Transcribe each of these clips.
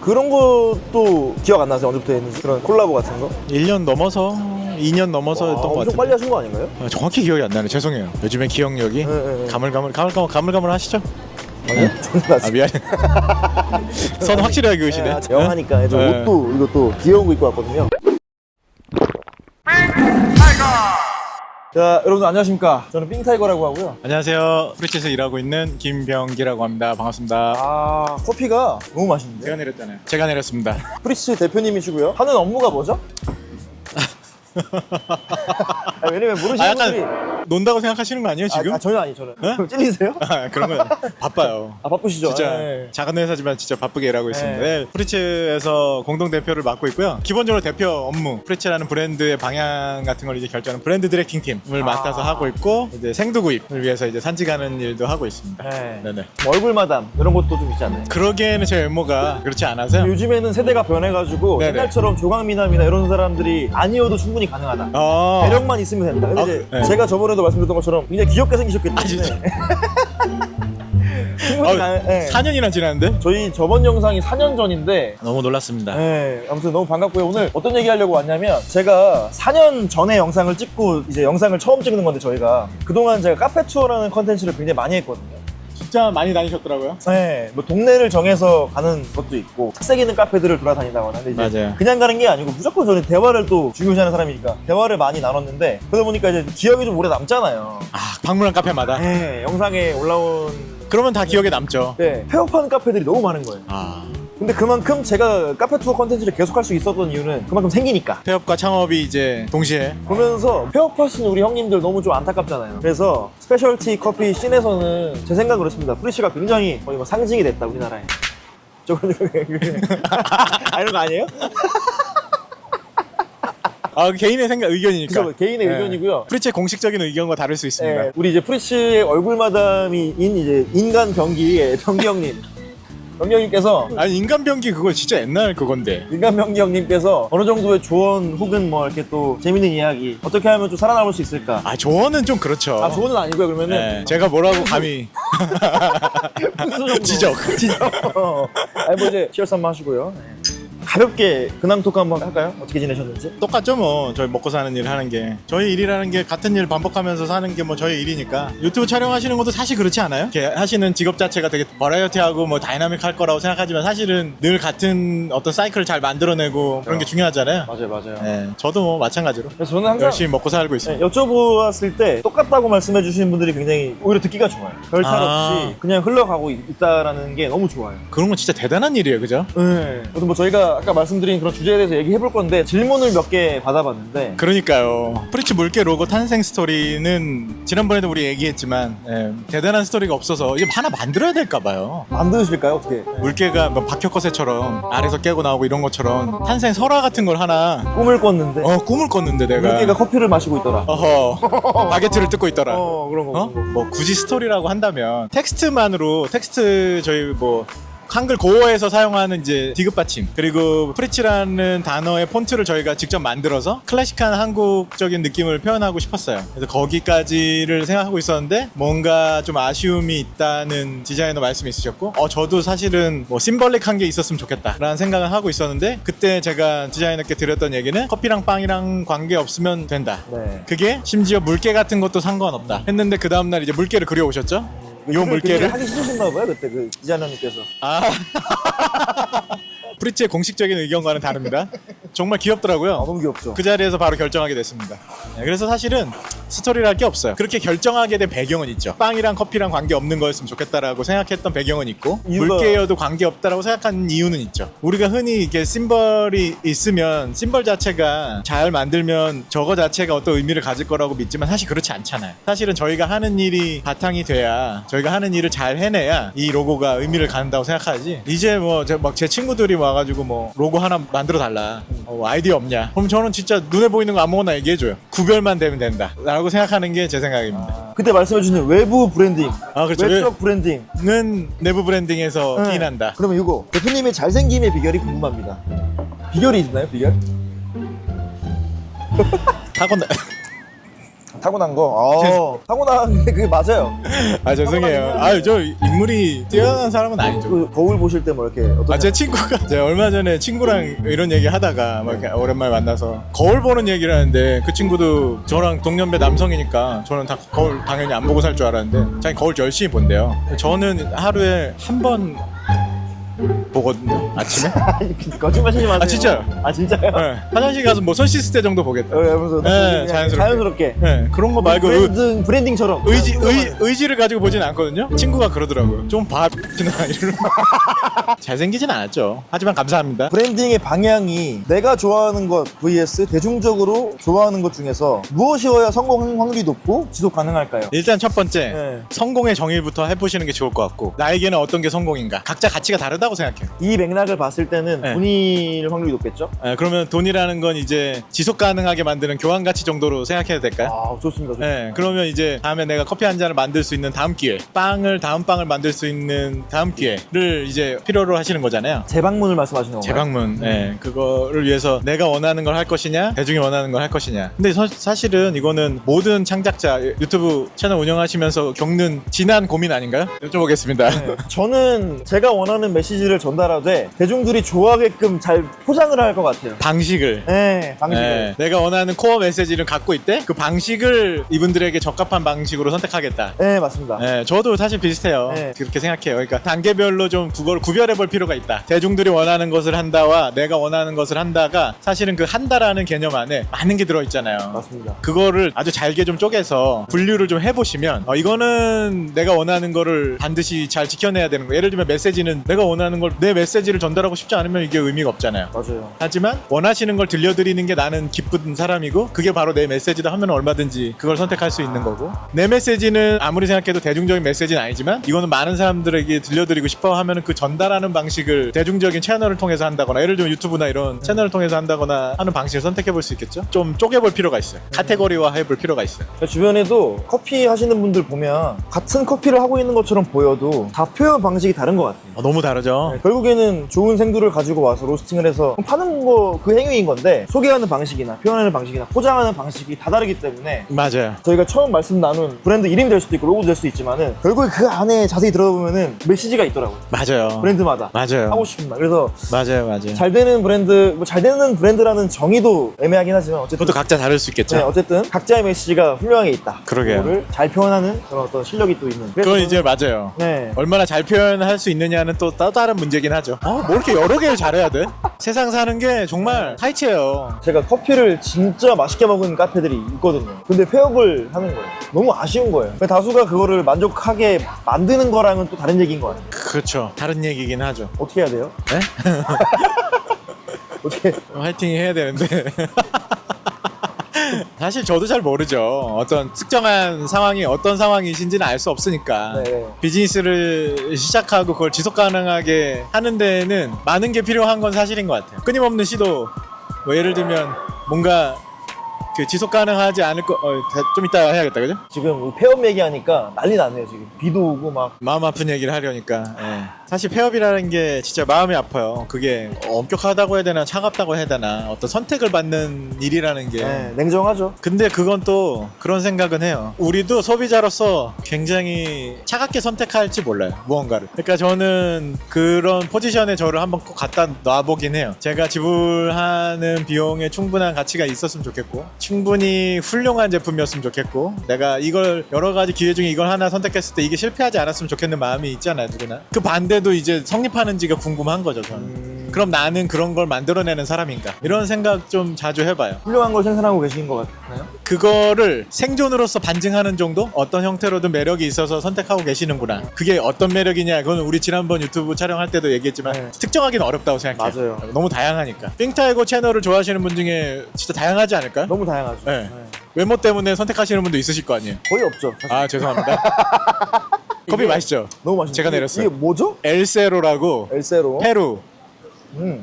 그런 것도 기억 안 나세요? 언제부터 했는지? 그런 콜라보 같은 거? 1년 넘어서 2년 넘어서 와, 했던 것 엄청 같은데. 빨리 하신 거 아닌가요? 정확히 기억이 안 나네. 죄송해요. 요즘에 기억력이 네. 가물가물 하시죠? 아니요? 저는 아직 아 미안해. 선 확실하게 그으시네. 영하니까 저 네. 옷도 이것도 귀여운 거 입고 왔거든요. 자, 여러분 안녕하십니까? 저는 삥타이거라고 하고요. 안녕하세요. 프리츠에서 일하고 있는 김병기라고 합니다. 반갑습니다. 아, 커피가 너무 맛있는데? 제가 내렸잖아요. 제가 내렸습니다. 프리츠 대표님이시고요. 하는 업무가 뭐죠? 왜냐면 모르시는 분들이 논다고 생각하시는 거 아니에요 지금? 전혀 아니 저는. 네? 그럼 찔리세요? 그런 거 바빠요. 아, 바쁘시죠? 진짜 네. 작은 회사지만 진짜 바쁘게 일하고 있습니다. 네. 네, 프리츠에서 공동 대표를 맡고 있고요. 기본적으로 대표 업무, 프리츠라는 브랜드의 방향 같은 걸 이제 결정하는 브랜드 디렉팅 팀을 맡아서 하고 있고, 이제 생두 구입을 위해서 이제 산지 가는 일도 하고 있습니다. 네. 네네. 뭐 얼굴 마담 이런 것도 좀 있지 않나요? 그러기에는 제 외모가 그렇지 않아서요. 요즘에는 세대가 변해가지고 네네. 옛날처럼 조강미남이나 이런 사람들이 아니어도 충분히 가능하다. 매력만 있으면 된다. 근데 이제 네. 제가 저번에도 말씀드렸던 것처럼 굉장히 귀엽게 생기셨기 때문에 진짜? 충분히 네. 4년이나 지났는데? 저희 저번 영상이 4년 전인데 너무 놀랐습니다. 네, 아무튼 너무 반갑고요. 오늘 어떤 얘기 하려고 왔냐면 제가 4년 전에 영상을 찍고 이제 영상을 처음 찍는 건데 저희가 그동안 제가 카페 투어라는 컨텐츠를 굉장히 많이 했거든요. 진짜 많이 다니셨더라고요. 네, 뭐 동네를 정해서 가는 것도 있고 특색 있는 카페들을 돌아다니다거나 근데 이제 맞아요. 그냥 가는 게 아니고 무조건 저는 대화를 또 중요시하는 사람이니까 대화를 많이 나눴는데 그러다 보니까 이제 기억이 좀 오래 남잖아요. 방문한 카페마다? 네, 영상에 올라온 그러면 다 기억에 남죠. 네, 폐업하는 카페들이 너무 많은 거예요. 근데 그만큼 제가 카페 투어 컨텐츠를 계속 할 수 있었던 이유는 그만큼 생기니까. 폐업과 창업이 이제 동시에 보면서 폐업하신 우리 형님들 너무 좀 안타깝잖아요. 그래서 스페셜티 커피 씬에서는 제 생각은 그렇습니다. 프리시가 굉장히 거의 뭐 상징이 됐다 우리나라에. 저거 이런 거 아니에요? 개인의 생각, 의견이니까. 그죠, 개인의 의견이고요. 프리츠의 공식적인 의견과 다를 수 있습니다. 네, 우리 이제 프리시의 얼굴 마담인 이제 인간 병기의 병기 형님. 병기 형님께서 아니 인간병기 그거 진짜 옛날 그건데. 인간 병기 형님께서 어느 정도의 조언 혹은 뭐 이렇게 또 재밌는 이야기 어떻게 하면 좀 살아남을 수 있을까? 조언은 좀 그렇죠. 조언은 아니고요. 그러면은 네, 제가 뭐라고 감히 지적. 아니 뭐 이제 치얼스 한번 하시고요. 네. 가볍게 근황 토크 한번 할까요? 어떻게 지내셨는지? 똑같죠 뭐. 저희 먹고 사는 일 하는 게, 저희 일이라는 게 같은 일 반복하면서 사는 게 뭐 저희 일이니까. 유튜브 촬영하시는 것도 사실 그렇지 않아요? 이렇게 하시는 직업 자체가 되게 버라이어티하고 뭐 다이나믹할 거라고 생각하지만 사실은 늘 같은 어떤 사이클을 잘 만들어내고 그런 게 중요하잖아요. 맞아요. 네, 저도 뭐 마찬가지로 그래서 저는 항상 열심히 먹고 살고 있습니다. 여쭤보았을 때 똑같다고 말씀해 주시는 분들이 굉장히 오히려 듣기가 좋아요. 별 탈 없이 그냥 흘러가고 있다라는 게 너무 좋아요. 그런 건 진짜 대단한 일이에요, 그죠? 네. 그래서 뭐 저희가 아까 말씀드린 그런 주제에 대해서 얘기해 볼 건데 질문을 몇 개 받아봤는데 그러니까요. 프리츠 물개 로고 탄생 스토리는 지난번에도 우리 얘기했지만 대단한 스토리가 없어서 이제 하나 만들어야 될까 봐요. 만드실까요? 어떻게? 물개가 뭐 박혀컷새처럼 알에서 깨고 나오고 이런 것처럼 탄생 설화 같은 걸 하나 꿈을 꿨는데 꿈을 꿨는데 내가 물개가 커피를 마시고 있더라. 바게트를 뜯고 있더라. 그런 거. 뭐 굳이 스토리라고 한다면 텍스트 저희 뭐 한글 고어에서 사용하는 이제 디귿 받침, 그리고 프리츠라는 단어의 폰트를 저희가 직접 만들어서 클래식한 한국적인 느낌을 표현하고 싶었어요. 그래서 거기까지를 생각하고 있었는데 뭔가 좀 아쉬움이 있다는 디자이너 말씀이 있으셨고 저도 사실은 뭐 심벌릭한 게 있었으면 좋겠다 라는 생각을 하고 있었는데, 그때 제가 디자이너께 드렸던 얘기는 커피랑 빵이랑 관계 없으면 된다. 네. 그게 심지어 물개 같은 것도 상관없다 했는데, 그 다음날 이제 물개를 그려오셨죠? 요 물개를 하기 싫으셨나 봐요 그때 그 디자이너님께서. 프리츠의 공식적인 의견과는 다릅니다. 정말 귀엽더라고요. 너무 귀엽죠. 그 자리에서 바로 결정하게 됐습니다. 그래서 사실은 스토리랄 게 없어요. 그렇게 결정하게 된 배경은 있죠. 빵이랑 커피랑 관계 없는 거였으면 좋겠다라고 생각했던 배경은 있고, 물개여도 관계 없다라고 생각하는 이유는 있죠. 우리가 흔히 이게 심벌이 있으면 심벌 자체가 잘 만들면 저거 자체가 어떤 의미를 가질 거라고 믿지만 사실 그렇지 않잖아요. 사실은 저희가 하는 일이 바탕이 돼야, 저희가 하는 일을 잘 해내야 이 로고가 의미를 갖는다고 생각하지, 이제 뭐 제 친구들이 와가지고 뭐 로고 하나 만들어 달라, 아이디어 없냐, 그럼 저는 진짜 눈에 보이는 거 아무거나 얘기해줘요. 구별만 되면 된다 라고 생각하는 게 제 생각입니다. 그때 말씀해주신 외부 브랜딩, 그렇죠. 외적 브랜딩은 내부 브랜딩에서 티난다. 그러면 이거 대표님의 잘생김의 비결이 궁금합니다. 비결이 있나요? 비결? 타고나 타고난 거. 타고난 게 그게 맞아요. 아 죄송해요. 아유 저 인물이 뛰어난 사람은 아니죠. 그 거울 보실 때 뭐 이렇게 어떤 제 친구가 제가 얼마 전에 친구랑 이런 얘기 하다가 막 이렇게 오랜만에 만나서 거울 보는 얘기를 하는데 그 친구도 저랑 동년배 남성이니까 저는 다 거울 당연히 안 보고 살 줄 알았는데 자기 거울 열심히 본대요. 저는 하루에 한 번 보거든요. 아침에. 거짓말 치지 마세요. 아, 진짜요? 아 진짜요? 네. 화장실 가서 뭐 손 씻을 때 정도 보겠다. 하면서 네, 자연스럽게. 네, 그런 거 말고 브랜딩처럼 의지를 가지고 보진 않거든요. 친구가 그러더라고요. 좀 봐, 이러고. 잘생기진 않았죠. 하지만 감사합니다. 브랜딩의 방향이 내가 좋아하는 것 vs 대중적으로 좋아하는 것 중에서 무엇이어야 성공 확률이 높고 지속 가능할까요? 일단 첫 번째, 네. 성공의 정의부터 해보시는 게 좋을 것 같고 나에게는 어떤 게 성공인가. 각자 가치가 다르다고 생각해요. 이 맥락을 봤을 때는 네. 돈일 확률이 높겠죠? 그러면 돈이라는 건 이제 지속 가능하게 만드는 교환 가치 정도로 생각해도 될까요? 아 좋습니다. 네, 그러면 이제 다음에 내가 커피 한 잔을 만들 수 있는 다음 기회, 다음 빵을 만들 수 있는 다음 기회를 이제 필요로 하시는 거잖아요. 재방문을 말씀하시는 건가요? 재방문, 네, 그거를 위해서 내가 원하는 걸 할 것이냐, 대중이 원하는 걸 할 것이냐. 근데 사실은 이거는 모든 창작자, 유튜브 채널 운영하시면서 겪는 진한 고민 아닌가요? 여쭤보겠습니다. 네. 저는 제가 원하는 메시지를 전달하되 대중들이 좋아하게끔 잘 포장을 할 것 같아요. 방식을. 네, 방식을. 네, 내가 원하는 코어 메시지를 갖고 있대 그 방식을 이분들에게 적합한 방식으로 선택하겠다. 네, 맞습니다. 네, 저도 사실 비슷해요. 네. 그렇게 생각해요. 그러니까 단계별로 좀 그걸 구별해 볼 필요가 있다. 대중들이 원하는 것을 한다와 내가 원하는 것을 한다가 사실은 그 한다라는 개념 안에 많은 게 들어있잖아요. 맞습니다. 그거를 아주 잘게 좀 쪼개서 분류를 좀 해보시면 이거는 내가 원하는 거를 반드시 잘 지켜내야 되는 거. 예를 들면 메시지는 내가 원하는 걸 내 메시지를 전달하고 싶지 않으면 이게 의미가 없잖아요. 맞아요. 하지만 원하시는 걸 들려드리는 게 나는 기쁜 사람이고 그게 바로 내 메시지다 하면 얼마든지 그걸 선택할 수 있는 거고 내 메시지는 아무리 생각해도 대중적인 메시지는 아니지만 이거는 많은 사람들에게 들려드리고 싶어 하면 그 전달하는 방식을 대중적인 채널을 통해서 한다거나 예를 들면 유튜브나 이런 채널을 통해서 한다거나 하는 방식을 선택해 볼 수 있겠죠. 좀 쪼개볼 필요가 있어요. 카테고리화 해볼 필요가 있어요. 주변에도 커피 하시는 분들 보면 같은 커피를 하고 있는 것처럼 보여도 다 표현 방식이 다른 것 같아요. 너무 다르죠. 네, 결국에는 좋은 생두를 가지고 와서 로스팅을 해서 파는 거 그 행위인 건데 소개하는 방식이나 표현하는 방식이나 포장하는 방식이 다 다르기 때문에 맞아요. 저희가 처음 말씀 나눈 브랜드 이름이 될 수도 있고 로고도 될 수도 있지만은 결국에 그 안에 자세히 들어보면은 메시지가 있더라고요. 맞아요. 브랜드마다 맞아요. 하고 싶은 말. 그래서 맞아요. 잘 되는 브랜드, 뭐 잘 되는 브랜드라는 정의도 애매하긴 하지만 어쨌든 그것도 각자 다를 수 있겠죠. 네, 어쨌든 각자의 메시지가 훌륭하게 있다. 그러게요. 그거를 잘 표현하는 그런 어떤 실력이 또 있는. 그래서 그건 이제 맞아요. 네. 얼마나 잘 표현할 수 있느냐는 또 다른 문제긴 하죠. 뭐 이렇게 여러 개를 잘해야 돼? 세상 사는 게 정말 타이트해요. 제가 커피를 진짜 맛있게 먹은 카페들이 있거든요. 근데 폐업을 하는 거예요. 너무 아쉬운 거예요. 다수가 그거를 만족하게 만드는 거랑은 또 다른 얘기인 것 같아요. 그렇죠. 다른 얘기긴 하죠. 어떻게 해야 돼요? 네? 어떻게? 화이팅 해야 되는데. 사실 저도 잘 모르죠. 어떤 특정한 상황이 어떤 상황이신지는 알 수 없으니까. 네. 비즈니스를 시작하고 그걸 지속 가능하게 하는 데에는 많은 게 필요한 건 사실인 것 같아요. 끊임없는 시도. 뭐 예를 들면 뭔가 그 지속 가능하지 않을 거 좀 이따 해야겠다, 그죠? 지금 폐업 얘기하니까 난리 나네요. 지금 비도 오고 막. 마음 아픈 얘기를 하려니까. 예. 사실 폐업이라는 게 진짜 마음이 아파요. 그게 엄격하다고 해야 되나 차갑다고 해야 되나 어떤 선택을 받는 일이라는 게. 네, 냉정하죠. 근데 그건 또 그런 생각은 해요. 우리도 소비자로서 굉장히 차갑게 선택할지 몰라요. 무언가를. 그러니까 저는 그런 포지션에 저를 한번 꼭 갖다 놔보긴 해요. 제가 지불하는 비용에 충분한 가치가 있었으면 좋겠고 충분히 훌륭한 제품이었으면 좋겠고 내가 이걸 여러 가지 기회 중에 이걸 하나 선택했을 때 이게 실패하지 않았으면 좋겠는 마음이 있잖아요. 누구나. 그 반대도 이제 성립하는지가 궁금한 거죠. 저는. 그럼 나는 그런 걸 만들어내는 사람인가 이런 생각 좀 자주 해봐요. 훌륭한 걸 생산하고 계신 것 같나요? 그거를 생존으로서 반증하는 정도? 어떤 형태로든 매력이 있어서 선택하고 계시는구나. 그게 어떤 매력이냐 그건 우리 지난번 유튜브 촬영할 때도 얘기했지만 네. 특정하기는 어렵다고 생각해요. 맞아요. 너무 다양하니까. 빙타이거 채널을 좋아하시는 분 중에 진짜 다양하지 않을까요? 너무 다양하죠. 네. 외모 때문에 선택하시는 분도 있으실 거 아니에요. 거의 없죠. 사실. 아 죄송합니다. 커피 맛있죠? 너무 맛있죠. 제가 내렸어요. 이게 뭐죠? 엘세로라고 엘세로. 페루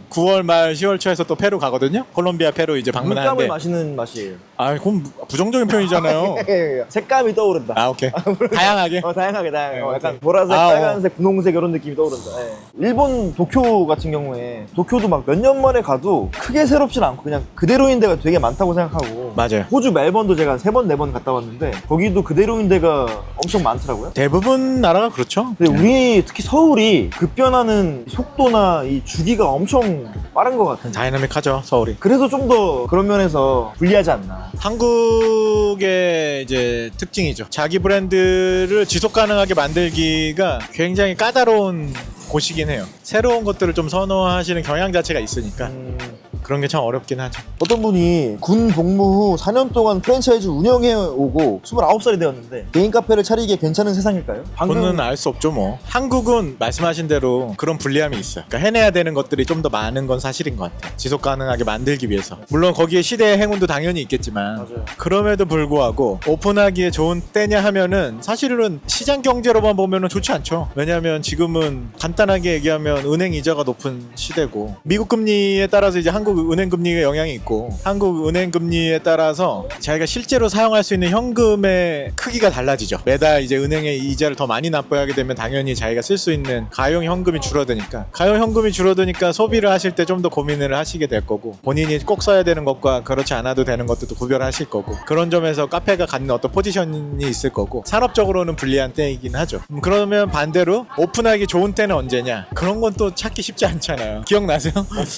9월 말 10월 초에서 또 페루 가거든요. 콜롬비아, 페루 이제 물감을 방문하는데. 마시는 맛이에요. 아, 그건 부정적인 표현이잖아요. 색감이 떠오른다. 아, 오케이. 다양하게. 다양하게. 네, 약간 오케이. 보라색, 아, 빨간색, 분홍색 이런 느낌이 떠오른다. 예. 일본 도쿄 같은 경우에 도쿄도 막 몇 년 만에 가도 크게 새롭진 않고 그냥 그대로인 데가 되게 많다고 생각하고 맞아요. 호주 멜번도 제가 3번, 4번 갔다 왔는데 거기도 그대로인 데가 엄청 많더라고요. 대부분 나라가 그렇죠. 근데 우리 특히 서울이 급변하는 속도나 이 주기가 엄청 빠른 것 같아요. 다이나믹하죠, 서울이. 그래서 좀 더 그런 면에서 불리하지 않나. 한국의 이제 특징이죠. 자기 브랜드를 지속 가능하게 만들기가 굉장히 까다로운 곳이긴 해요. 새로운 것들을 좀 선호하시는 경향 자체가 있으니까 그런 게 참 어렵긴 하죠. 어떤 분이 군 복무 후 4년 동안 프랜차이즈 운영해 오고 29살이 되었는데 개인 카페를 차리기에 괜찮은 세상일까요? 그거는 알 수 없죠 뭐. 한국은 말씀하신 대로 그런 불리함이 있어요. 그러니까 해내야 되는 것들이 좀 더 많은 건 사실인 것 같아요. 지속 가능하게 만들기 위해서. 물론 거기에 시대의 행운도 당연히 있겠지만 맞아요. 그럼에도 불구하고 오픈하기에 좋은 때냐 하면은 사실은 시장 경제로만 보면은 좋지 않죠. 왜냐하면 지금은 간단하게 얘기하면 은행 이자가 높은 시대고 미국 금리에 따라서 이제 한국 은행 금리의 영향이 있고 한국 은행 금리에 따라서 자기가 실제로 사용할 수 있는 현금의 크기가 달라지죠. 매달 이제 은행의 이자를 더 많이 납부하게 되면 당연히 자기가 쓸 수 있는 가용 현금이 줄어드니까 가용 현금이 줄어드니까 소비를 하실 때 좀 더 고민을 하시게 될 거고 본인이 꼭 써야 되는 것과 그렇지 않아도 되는 것도 또 구별하실 거고 그런 점에서 카페가 갖는 어떤 포지션이 있을 거고 산업적으로는 불리한 때이긴 하죠. 그러면 반대로 오픈하기 좋은 때는 언제냐? 그런 건 또 찾기 쉽지 않잖아요. 기억나세요?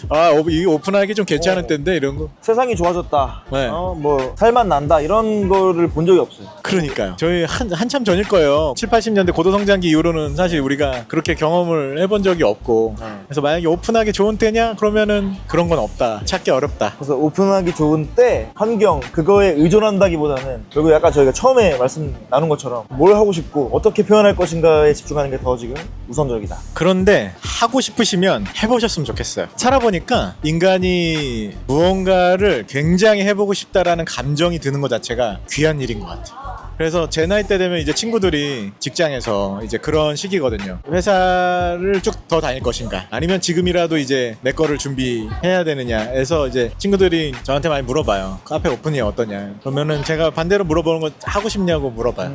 아, 이 오픈하기 좀 괜찮은 때인데 이런 거. 세상이 좋아졌다. 네. 뭐 살맛 난다 이런 거를 본 적이 없어요. 그러니까요. 저희 한참 전일 거예요. 7, 80년대 고도성장기 이후로는 사실 우리가 그렇게 경험을 해본 적이 없고 그래서 만약에 오픈하기 좋은 때냐? 그러면은 그런 건 없다. 찾기 어렵다. 그래서 오픈하기 좋은 때 환경 그거에 의존한다기보다는 결국 약간 저희가 처음에 말씀 나눈 것처럼 뭘 하고 싶고 어떻게 표현할 것인가에 집중하는 게 더 지금 우선적이다. 그런데 하고 싶으시면 해보셨으면 좋겠어요. 살아보니까 인간이 무언가를 굉장히 해보고 싶다라는 감정이 드는 것 자체가 귀한 일인 것 같아요. 그래서 제 나이 때 되면 이제 친구들이 직장에서 이제 그런 시기거든요. 회사를 쭉 더 다닐 것인가 아니면 지금이라도 이제 내 거를 준비해야 되느냐 해서 이제 친구들이 저한테 많이 물어봐요. 카페 오픈이 어떠냐. 그러면은 제가 반대로 물어보는 건 하고 싶냐고 물어봐요.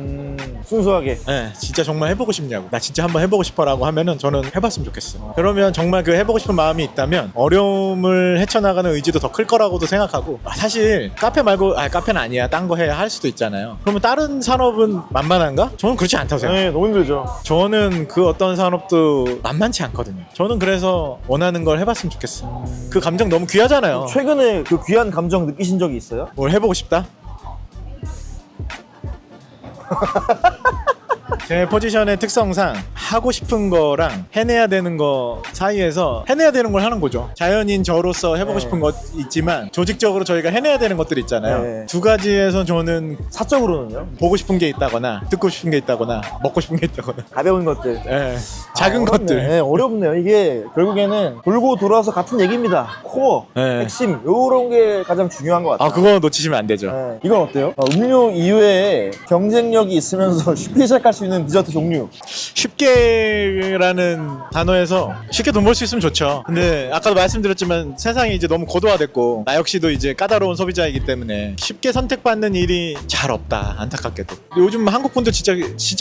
순수하게. 네, 진짜 정말 해보고 싶냐고. 나 진짜 한번 해보고 싶어라고 하면은 저는 해봤으면 좋겠어. 그러면 정말 그 해보고 싶은 마음이 있다면 어려움을 헤쳐나가는 의지도 더 클 거라고도 생각하고 사실 카페 말고 카페는 아니야 딴 거 해야 할 수도 있잖아요. 그러면 다른 산업은 만만한가? 저는 그렇지 않다고 생각해요. 네, 너무 힘들죠. 저는 그 어떤 산업도 만만치 않거든요. 저는 그래서 원하는 걸 해봤으면 좋겠어. 그 감정 너무 귀하잖아요. 최근에 그 귀한 감정 느끼신 적이 있어요? 뭘 해보고 싶다? 제 포지션의 특성상 하고 싶은 거랑 해내야 되는 거 사이에서 해내야 되는 걸 하는 거죠. 자연인 저로서 해보고 싶은 것 있지만 조직적으로 저희가 해내야 되는 것들 있잖아요. 네. 두 가지에서 저는 사적으로는요? 보고 싶은 게 있다거나 듣고 싶은 게 있다거나 먹고 싶은 게 있다거나 가벼운 것들. 예, 작은 어렵네. 것들. 네, 어렵네요. 이게 결국에는 돌고 돌아서 같은 얘기입니다. 코어, 네. 핵심 요런 게 가장 중요한 것 같아요. 그거 놓치시면 안 되죠. 네. 이건 어때요? 음료 이외에 경쟁력이 있으면서 쉽게 시작할 수 있는 디저트 종류. 쉽게라는 단어에서 쉽게 돈 벌 수 있으면 좋죠. 근데 아까도 말씀드렸지만 세상이 이제 너무 고도화됐고 나 역시도 이제 까다로운 소비자이기 때문에 쉽게 선택받는 일이 잘 없다. 안타깝게도. 요즘 한국 분들 진짜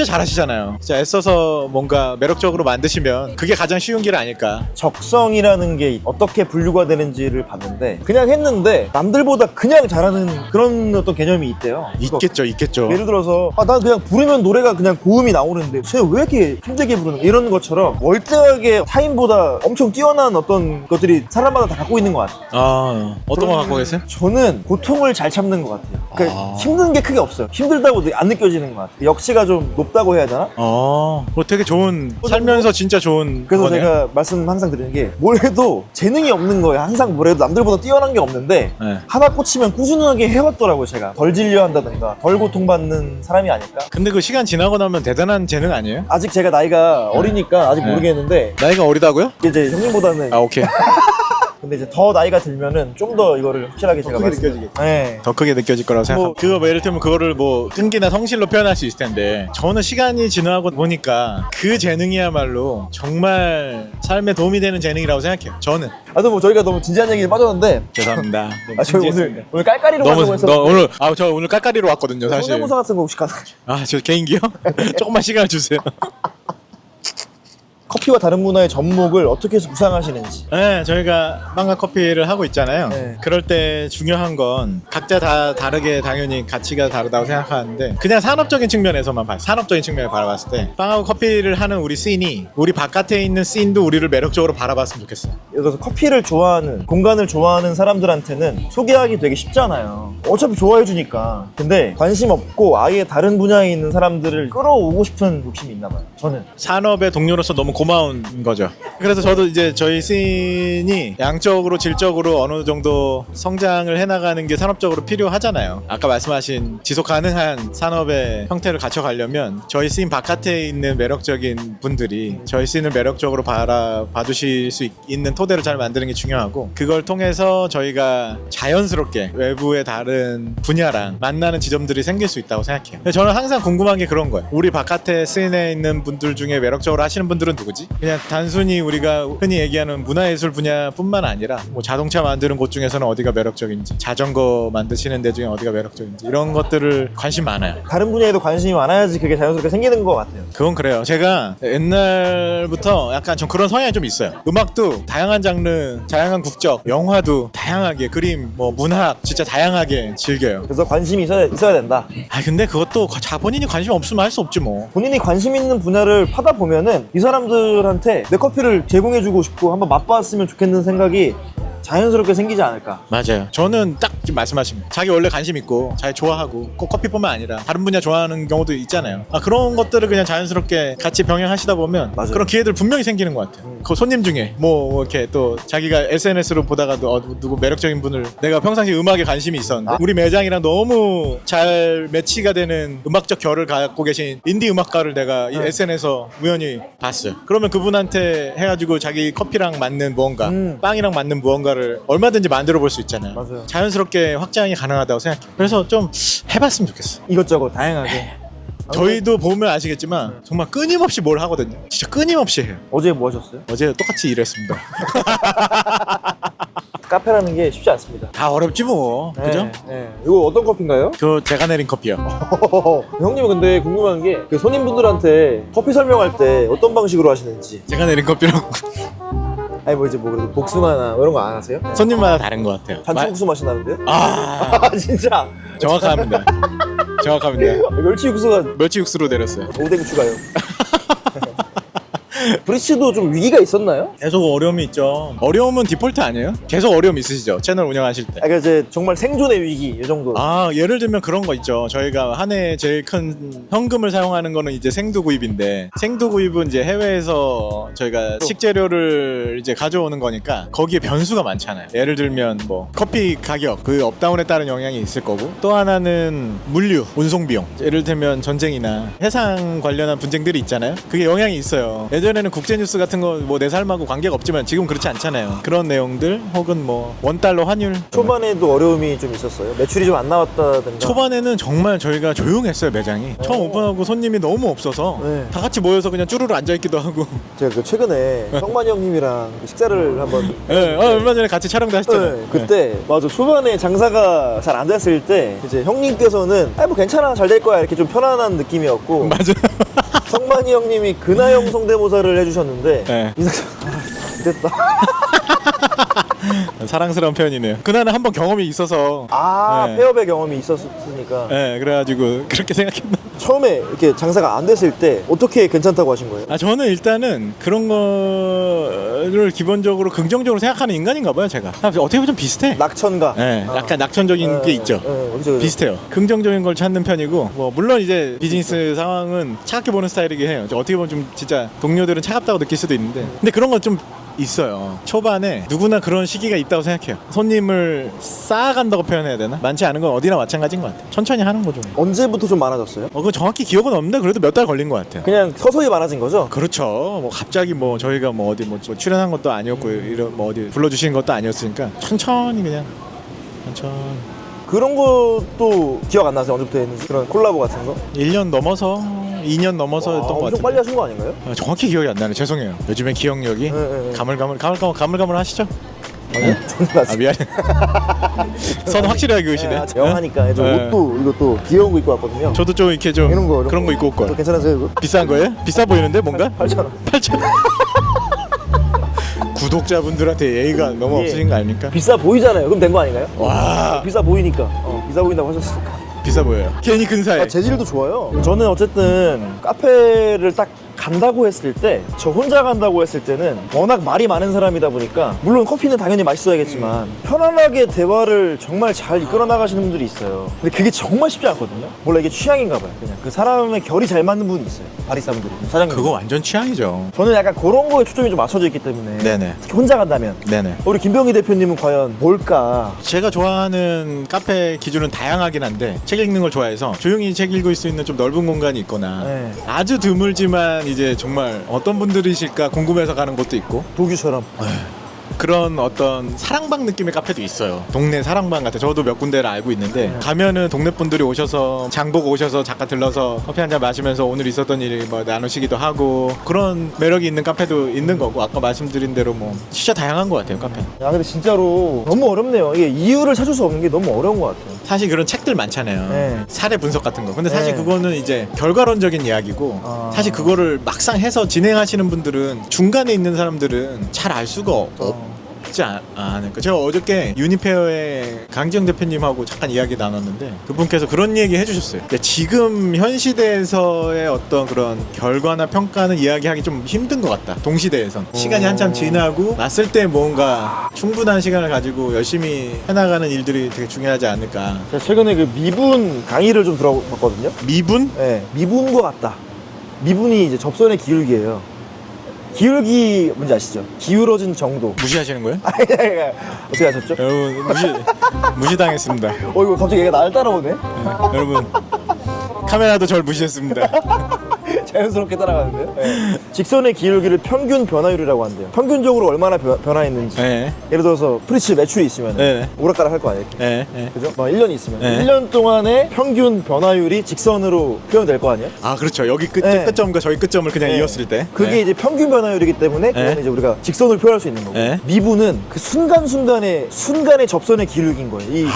잘하시잖아요. 진짜 애써서 뭔가 매력적으로 만드시면 그게 가장 쉬운 길 아닐까. 적성이라는 게 어떻게 분류가 되는지를 봤는데 그냥 했는데 남들보다 그냥 잘하는 그런 어떤 개념이 있대요. 있겠죠. 예를 들어서 난 그냥 부르면 노래가 그냥 고음이 나오는데 쟤 왜 이렇게 힘들게 부르는 거야? 이런 것처럼 월등하게 타인보다 엄청 뛰어난 어떤 것들이 사람마다 다 갖고 있는 것 같아요. 어떤 거 갖고 계세요? 저는 고통을 잘 참는 것 같아요. 그러니까 아. 힘든 게 크게 없어요. 힘들다고 안 느껴지는 것 같아요. 역시가 좀 높다고 해야 되나? 그거 되게 좋은 살면서 진짜 좋은 그래서 거네요. 제가 말씀 항상 드리는 게 뭘 해도 재능이 없는 거예요. 항상 뭘 해도 남들보다 뛰어난 게 없는데 네. 하나 꽂히면 꾸준하게 해왔더라고요. 제가 덜 질려한다든가 덜 고통받는 사람이 아닐까? 근데 그 시간 지나고 나면 대단한 재능 아니에요? 아직 제가 나이가 어리니까 아직 네. 모르겠는데 나이가 어리다고요? 이제 형님보다는 오케이. 근데 이제 더 나이가 들면은 좀 더 이거를 확실하게 제가 크게 말씀드릴- 느껴지겠죠. 네. 더 크게 느껴질 거라고 생각합니다. 그거 뭐 예를 들면 그거를 뭐 끈기나 성실로 표현할 수 있을 텐데 저는 시간이 지나고 보니까 그 재능이야말로 정말 삶에 도움이 되는 재능이라고 생각해요. 저는. 아무튼 뭐 저희가 너무 진지한 얘기를 빠졌는데 죄송합니다. 너무 저희 진지했습니다. 오늘 깔깔이로 가려고 너무 했었는데 오늘 저 오늘 깔깔이로 왔거든요, 사실. 성대모사 같은 거 혹시 가능? 저 개인기요? 조금만 시간을 주세요. 커피와 다른 문화의 접목을 어떻게 해서 구상하시는지. 네, 저희가 빵과 커피를 하고 있잖아요. 네. 그럴 때 중요한 건 각자 다 다르게 당연히 가치가 다르다고 생각하는데 그냥 산업적인 측면에서만 산업적인 측면을 바라봤을 때 빵하고 커피를 하는 우리 씬이 우리 바깥에 있는 씬도 우리를 매력적으로 바라봤으면 좋겠어요. 그래서 커피를 좋아하는, 공간을 좋아하는 사람들한테는 소개하기 되게 쉽잖아요. 어차피 좋아해 주니까. 근데 관심 없고 아예 다른 분야에 있는 사람들을 끌어오고 싶은 욕심이 있나 봐요. 저는. 산업의 동료로서 너무 고마운 거죠. 그래서 저도 이제 저희 씬이 양적으로 질적으로 어느 정도 성장을 해나가는 게 산업적으로 필요하잖아요. 아까 말씀하신 지속 가능한 산업의 형태를 갖춰가려면 저희 씬 바깥에 있는 매력적인 분들이 저희 씬을 매력적으로 봐주실 수 있는 토대를 잘 만드는 게 중요하고 그걸 통해서 저희가 자연스럽게 외부의 다른 분야랑 만나는 지점들이 생길 수 있다고 생각해요. 근데 저는 항상 궁금한 게 그런 거예요. 우리 바깥에 씬에 있는 분들 중에 매력적으로 하시는 분들은 누구지? 그냥 단순히 우리가 흔히 얘기하는 문화예술 분야뿐만 아니라 뭐 자동차 만드는 곳 중에서는 어디가 매력적인지 자전거 만드시는 데 중에 어디가 매력적인지 이런 것들을 관심 많아요. 다른 분야에도 관심이 많아야지 그게 자연스럽게 생기는 것 같아요. 그건 그래요. 제가 옛날부터 약간 좀 그런 성향이 좀 있어요. 음악도 다양한 장르, 다양한 국적, 영화도 다양하게, 그림, 뭐 문학 진짜 다양하게 즐겨요. 그래서 관심이 있어야 된다. 근데 그것도 본인이 관심 없으면 할 수 없지 뭐. 본인이 관심 있는 분야를 파다 보면은 이 사람들한테 내 커피를 제공해주고 싶고 한번 맛봤으면 좋겠는 생각이 자연스럽게 생기지 않을까. 맞아요. 저는 딱 지금 말씀하신 거. 자기 원래 관심 있고 자기 좋아하고 꼭 커피뿐만 아니라 다른 분야 좋아하는 경우도 있잖아요. 그런 것들을 그냥 자연스럽게 같이 병행하시다 보면 맞아요. 그런 기회들 분명히 생기는 것 같아요. 그 손님 중에 뭐 이렇게 또 자기가 SNS로 보다가 누구 매력적인 분을 내가 평상시 음악에 관심이 있었는데 우리 매장이랑 너무 잘 매치가 되는 음악적 결을 갖고 계신 인디 음악가를 내가 이 SNS에서 우연히 봤어요. 그러면 그분한테 해가지고 자기 커피랑 맞는 무언가 빵이랑 맞는 무언가를 얼마든지 만들어 볼 수 있잖아요. 맞아요. 자연스럽게 확장이 가능하다고 생각해요. 그래서 좀 해봤으면 좋겠어요. 이것저것 다양하게. 저희도 보면 아시겠지만 정말 끊임없이 뭘 하거든요. 진짜 끊임없이 해요. 어제 뭐 하셨어요? 어제 똑같이 일했습니다. 카페라는 게 쉽지 않습니다. 다 어렵지 뭐. 그죠? 네. 이거 어떤 커피인가요? 제가 내린 커피요. 형님은 근데 궁금한 게 그 손님분들한테 커피 설명할 때 어떤 방식으로 하시는지. 제가 내린 커피라고. 아니 뭐 이제 뭐 그래도 복숭아나 이런 거 안 하세요? 손님마다 다른 것 같아요. 잔치국수 맛이 나는데요? 아, 진짜? 정확합니다. 정확합니다. 멸치 육수가 멸치 육수로 내렸어요. 오뎅 추가요. 브리치도 좀 위기가 있었나요? 계속 어려움이 있죠. 어려움은 디폴트 아니에요? 계속 어려움 있으시죠? 채널 운영하실 때. 그러니까 이제 정말 생존의 위기 이 정도. 예를 들면 그런 거 있죠. 저희가 한 해에 제일 큰 현금을 사용하는 거는 이제 생두 구입인데 생두 구입은 이제 해외에서 저희가 식재료를 이제 가져오는 거니까 거기에 변수가 많잖아요. 예를 들면 뭐 커피 가격 그 업다운에 따른 영향이 있을 거고 또 하나는 물류, 운송 비용. 예를 들면 전쟁이나 해상 관련한 분쟁들이 있잖아요. 그게 영향이 있어요. 예전에는 국제뉴스 같은 거 뭐 내 삶하고 관계가 없지만 지금 그렇지 않잖아요. 그런 내용들 혹은 뭐 원달러 환율 초반에도 어려움이 좀 있었어요. 매출이 좀 안 나왔다든가. 초반에는 정말 저희가 조용했어요. 매장이 처음 오픈하고 손님이 너무 없어서 네. 다 같이 모여서 그냥 쭈루루 앉아있기도 하고 제가 그 최근에 성만이 형님이랑 식사를 한번 네, 얼마 전에 같이 촬영도 하셨잖아요. 네, 그때 맞아 초반에 장사가 잘 안 됐을 때 이제 형님께서는 뭐 괜찮아 잘 될 거야 이렇게 좀 편안한 느낌이었고 맞아요. 성만이 형님이 근하형 성대모사를 해주셨는데 네. 이상형 됐다. 사랑스러운 표현이네요. 그날은 한번 경험이 있어서 네. 폐업의 경험이 있었으니까 네, 그래가지고 그렇게 생각했나. 처음에 이렇게 장사가 안 됐을 때 어떻게 괜찮다고 하신 거예요? 저는 일단은 그런 거를 기본적으로 긍정적으로 생각하는 인간인가 봐요. 제가 어떻게 보면 좀 비슷해. 낙천가. 네, 약간 낙천적인 게 있죠. 그죠. 비슷해요. 긍정적인 걸 찾는 편이고 뭐 물론 이제 비즈니스 상황은 차갑게 보는 스타일이긴 해요. 어떻게 보면 좀 진짜 동료들은 차갑다고 느낄 수도 있는데 근데 그런 건 좀 있어요. 초반에 누구나 그런 시기가 있다고 생각해요. 손님을 쌓아간다고 표현해야 되나? 많지 않은 건 어디나 마찬가지인 것 같아요. 천천히 하는 거죠. 언제부터 좀 많아졌어요? 그거 정확히 기억은 없는데 그래도 몇 달 걸린 것 같아요. 그냥 서서히 많아진 거죠? 그렇죠. 뭐 갑자기 뭐 저희가 뭐 어디 뭐 출연한 것도 아니었고 이런 뭐 어디 불러주시는 것도 아니었으니까 천천히 그냥 천천히. 그런 것도 기억 안 나세요? 언제부터 했는지 그런 콜라보 같은 거? 1년 넘어서 2년 넘어서 와, 했던 것 엄청 같은데. 빨리 하신 거 아닌가요? 정확히 기억이 안 나네. 죄송해요. 요즘엔 기억력이 네. 가물가물 하시죠? 아니요? 저는 아 아직 미안해. 선 확실하게 그으시네. 영하니까 저 네. 옷도 이것도 귀여운 거 입고 왔거든요. 저도 좀 이렇게 좀 이런 거 그런 거 입고 올 또 걸. 괜찮으세요 이거? 비싼 거예요? 비싸 보이는데 뭔가? 8,000원. 8천. 구독자분들한테 예의가 너무 예. 없으신 거 아닙니까? 비싸 보이잖아요. 그럼 된 거 아닌가요? 와 비싸 보이니까. 비싸 보인다고 하셨으니까. 비싸 보여요. 괜히 근사해. 재질도 좋아요. 저는 어쨌든 카페를 딱 간다고 했을 때, 저 혼자 간다고 했을 때는 워낙 말이 많은 사람이다 보니까 물론 커피는 당연히 맛있어야겠지만 편안하게 대화를 정말 잘 이끌어 나가시는 분들이 있어요. 근데 그게 정말 쉽지 않거든요. 몰라 이게 취향인가 봐요. 그냥 그 사람의 결이 잘 맞는 분이 있어요. 바리스타분들이, 사장님. 그거 완전 취향이죠. 저는 약간 그런 거에 초점이 좀 맞춰져 있기 때문에 네네. 특히 혼자 간다면 네네. 우리 김병희 대표님은 과연 뭘까? 제가 좋아하는 카페 기준은 다양하긴 한데 책 읽는 걸 좋아해서 조용히 책 읽을 수 있는 좀 넓은 공간이 있거나 네. 아주 드물지만 이제 정말 어떤 분들이실까 궁금해서 가는 곳도 있고 도규처럼. 그런 어떤 사랑방 느낌의 카페도 있어요. 동네 사랑방 같아. 저도 몇 군데를 알고 있는데 가면은 동네 분들이 오셔서 장 보고 오셔서 잠깐 들러서 커피 한잔 마시면서 오늘 있었던 일 뭐 나누시기도 하고 그런 매력이 있는 카페도 있는 거고 아까 말씀드린 대로 뭐 진짜 다양한 것 같아요 카페. 야 근데 진짜로 너무 어렵네요. 이게 이유를 찾을 수 없는 게 너무 어려운 것 같아요. 사실 그런 책들 많잖아요. 네. 사례 분석 같은 거. 근데 사실 네. 그거는 이제 결과론적인 이야기고 아. 사실 그거를 막상 해서 진행하시는 분들은 중간에 있는 사람들은 잘 알 수가 없지 않을까. 제가 어저께 유니페어의 강지영 대표님하고 잠깐 이야기 나눴는데 그분께서 그런 얘기 해주셨어요. 그러니까 지금 현 시대에서의 어떤 그런 결과나 평가는 이야기하기 좀 힘든 것 같다. 동시대에선 시간이 한참 지나고 났을 때 뭔가 충분한 시간을 가지고 열심히 해나가는 일들이 되게 중요하지 않을까. 제가 최근에 그 미분 강의를 좀 들어봤거든요. 미분? 네, 미분과 같다. 미분이 이제 접선의 기울기예요. 기울기 뭔지 아시죠? 기울어진 정도. 무시하시는 거예요? 어떻게 아셨죠? 여러분 무시당했습니다. 이거 갑자기 얘가 나를 따라오네. 여러분 카메라도 절 무시했습니다. 자연스럽게 따라가는데요. 네. 직선의 기울기를 평균 변화율이라고 한대요. 평균적으로 얼마나 변화했는지. 네. 예를 들어서 프리츠 매출이 있으면 네. 오락가락 할 거 아니에요. 이렇게. 네. 네. 그죠? 막 1년이 있으면 네. 1년 동안의 평균 변화율이 직선으로 표현될 거 아니에요? 아 그렇죠. 여기 네. 끝점과 저희 끝점을 그냥 네. 이었을 때 그게 네. 이제 평균 변화율이기 때문에 그건 네. 이제 우리가 직선으로 표현할 수 있는 거고 네. 미분은 그 순간순간의 접선의 기울기인 거예요.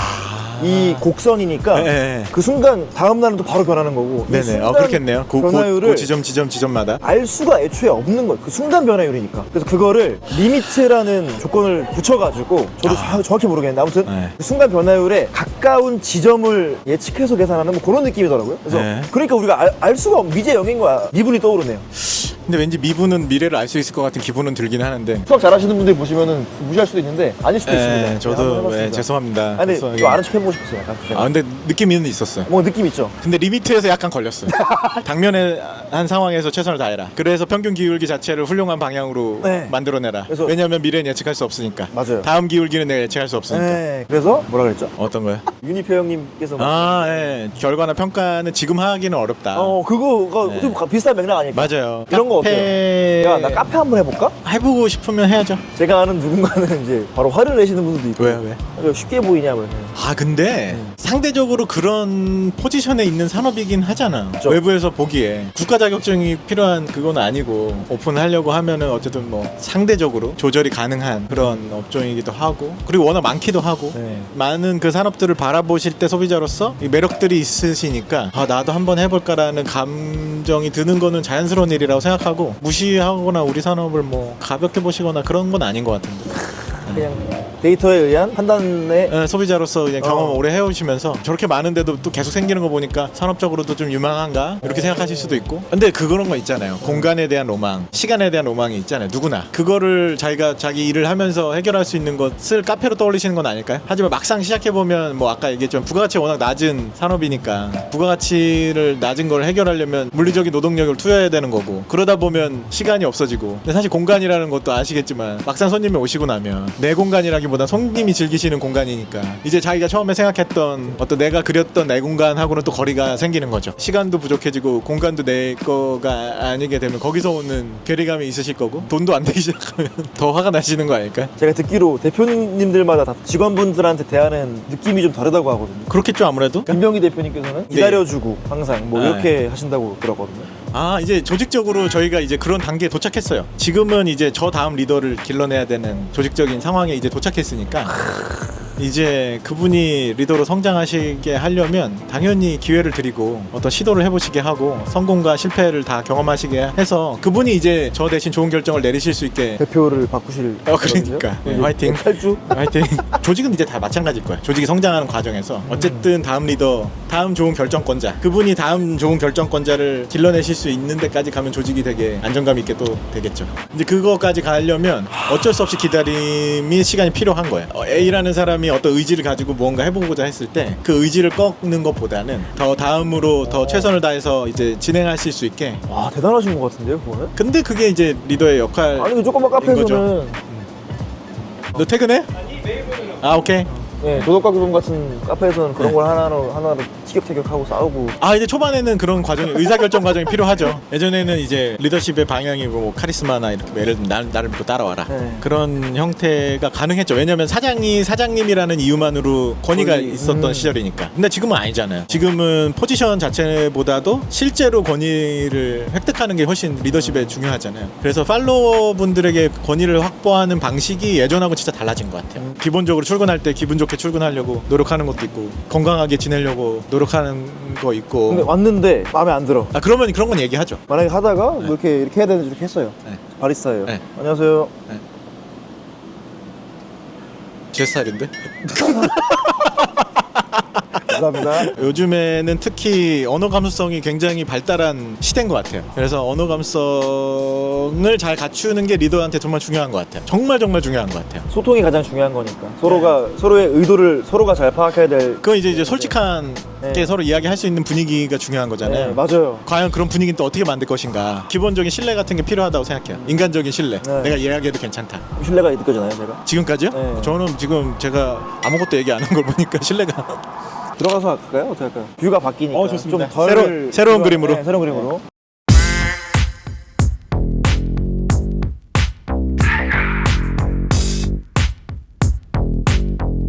이 곡선이니까 네. 그 순간 다음 날은 또 바로 변하는 거고 이 네네. 순간 그렇겠네요. 변화율을 지점마다. 알 수가 애초에 없는 거예요. 그 순간 변화율이니까. 그래서 그거를 리미트라는 조건을 붙여가지고 저도 정확히 모르겠는데 아무튼 네. 그 순간 변화율에 가까운 지점을 예측해서 계산하는 뭐 그런 느낌이더라고요. 그래서 네. 그러니까 우리가 알 수가 없는 미제 0인 거야. 미분이 떠오르네요. 근데 왠지 미분은 미래를 알 수 있을 것 같은 기분은 들긴 하는데. 수학 잘하시는 분들 보시면은 무시할 수도 있는데 아닐 수도 있습니다. 네, 한번 저도 해봤습니다. 죄송합니다. 아니 근데 그래서 좀 아는 척 해보고 싶었어요. 약간 아 근데 느낌은 있었어요. 뭐 느낌 있죠? 근데 리미트에서 약간 걸렸어요. 당면에 한 상황에서 최선을 다해라. 그래서 평균 기울기 자체를 훌륭한 방향으로 네. 만들어내라. 그래서- 왜냐하면 미래는 예측할 수 없으니까. 맞아요. 다음 기울기는 내가 예측할 수 없으니까. 네. 그래서 뭐라 그랬죠? 어떤 거요? 유니페 형님께서 아, 예. 결과나 평가는 지금 하기는 어렵다. 그거가 네. 좀 비슷한 맥락 아닐까? 맞아요. 이런 거 어때요? 야, 나 카페 한번 해볼까? 해보고 싶으면 해야죠. 제가 아는 누군가는 이제 바로 화를 내시는 분들도 있고. 왜? 아주 쉽게 보이냐고. 아 근데 상대적으로 그런 포지션에 있는 산업이긴 하잖아. 그렇죠. 외부에서 보기에 국가 자격증이 필요한 그건 아니고 오픈하려고 하면은 어쨌든 뭐 상대적으로 조절이 가능한 그런 업종이기도 하고 그리고 워낙 많기도 하고 네. 많은 그 산업들을 바라보실 때 소비자로서 이 매력들이 있으시니까 아 나도 한번 해볼까라는 감정이 드는 거는 자연스러운 일이라고 생각하고 무시하거나 우리 산업을 뭐 가볍게 보시거나 그런 건 아닌 것 같은데. 그냥 데이터에 의한 판단에 소비자로서 그냥 경험을 어. 오래 해오시면서 저렇게 많은데도 또 계속 생기는 거 보니까 산업적으로도 좀 유망한가 이렇게 생각하실 수도 있고. 근데 그런 거 있잖아요. 공간에 대한 로망, 시간에 대한 로망이 있잖아요. 누구나 그거를 자기가 자기 일을 하면서 해결할 수 있는 것을 카페로 떠올리시는 건 아닐까요? 하지만 막상 시작해보면 뭐 아까 얘기했지만 부가가치가 워낙 낮은 산업이니까 부가가치를 낮은 걸 해결하려면 물리적인 노동력을 투여해야 되는 거고, 그러다 보면 시간이 없어지고. 근데 사실 공간이라는 것도 아시겠지만 막상 손님이 오시고 나면 내 공간이라기보다 손님이 즐기시는 공간이니까 이제 자기가 처음에 생각했던 어떤 내가 그렸던 내 공간하고는 또 거리가 생기는 거죠. 시간도 부족해지고 공간도 내 거가 아니게 되면 거기서 오는 괴리감이 있으실 거고, 돈도 안 되기 시작하면 더 화가 나시는 거 아닐까요? 제가 듣기로 대표님들마다 다 직원분들한테 대하는 느낌이 좀 다르다고 하거든요. 그렇겠죠 아무래도. 김병기 대표님께서는 기다려주고 항상 뭐 네. 이렇게 하신다고 들었거든요. 아, 이제 조직적으로 저희가 이제 그런 단계에 도착했어요. 지금은 이제 저 다음 리더를 길러내야 되는 조직적인 상황에 이제 도착했으니까 이제 그분이 리더로 성장하시게 하려면 당연히 기회를 드리고 어떤 시도를 해보시게 하고 성공과 실패를 다 경험하시게 해서 그분이 이제 저 대신 좋은 결정을 내리실 수 있게. 대표를 바꾸실 그러니까 네, 화이팅. 8주? 화이팅. 조직은 이제 다 마찬가지일 거예요. 조직이 성장하는 과정에서 어쨌든 다음 리더, 다음 좋은 결정권자, 그분이 다음 좋은 결정권자를 길러내실 수 있는 데까지 가면 조직이 되게 안정감 있게 또 되겠죠. 이제 그거까지 가려면 어쩔 수 없이 기다림이 시간이 필요한 거예요. A라는 사람이 어떤 의지를 가지고 무언가 해보고자 했을 때 그 의지를 꺾는 것보다는 더 다음으로 더 최선을 다해서 이제 진행하실 수 있게. 와 대단하신 것 같은데요 그거는? 근데 그게 이제 리더의 역할. 아니 그 조그만 카페에서는 너 퇴근해? 아, 오케이. 네, 도덕가기금 같은 카페에서는 그런 걸 하나로 티격태격하고 싸우고. 아, 이제 초반에는 그런 과정이, 의사결정 과정이 필요하죠. 예전에는 이제 리더십의 방향이 뭐 카리스마나 이렇게 뭐 예를 들면 나를 믿고 따라와라. 네. 그런 형태가 가능했죠. 왜냐면 사장이 사장님이라는 이유만으로 권위가 권위. 있었던 시절이니까. 근데 지금은 아니잖아요. 지금은 포지션 자체보다도 실제로 권위를 획득하는 게 훨씬 리더십에 중요하잖아요. 그래서 팔로워 분들에게 권위를 확보하는 방식이 예전하고 진짜 달라진 것 같아요. 기본적으로 출근할 때 기분 좋게 출근하려고 노력하는 것도 있고, 건강하게 지내려고 노력하는 거 있고. 근데 왔는데 마음에 안 들어. 아, 그러면 그런 건 얘기하죠. 만약에 하다가 뭐 이렇게 해야 되는지 이렇게 했어요. 네. 바리스타예요. 네. 안녕하세요. 제 스타일인데? 감사합니다. 요즘에는 특히 언어 감수성이 굉장히 발달한 시대인 것 같아요. 그래서 언어 감수성을 잘 갖추는 게 리더한테 정말 중요한 것 같아요. 정말 중요한 것 같아요. 소통이 가장 중요한 거니까 서로가 서로의 의도를 서로가 잘 파악해야 될. 그건 이제 솔직한 네. 게 서로 이야기할 수 있는 분위기가 중요한 거잖아요. 네, 맞아요. 과연 그런 분위기는 또 어떻게 만들 것인가. 기본적인 신뢰 같은 게 필요하다고 생각해요. 인간적인 신뢰. 네. 내가 이야기해도 괜찮다. 신뢰가 느껴지나요, 제가? 지금까지요? 네. 저는 지금 제가 아무것도 얘기 안 한 걸 보니까 신뢰가. 들어가서 할까요? 어떻게 할까요? 뷰가 바뀌니까 좋습니다. 좀 덜 새로운 그림으로. 네, 새로운 그림으로.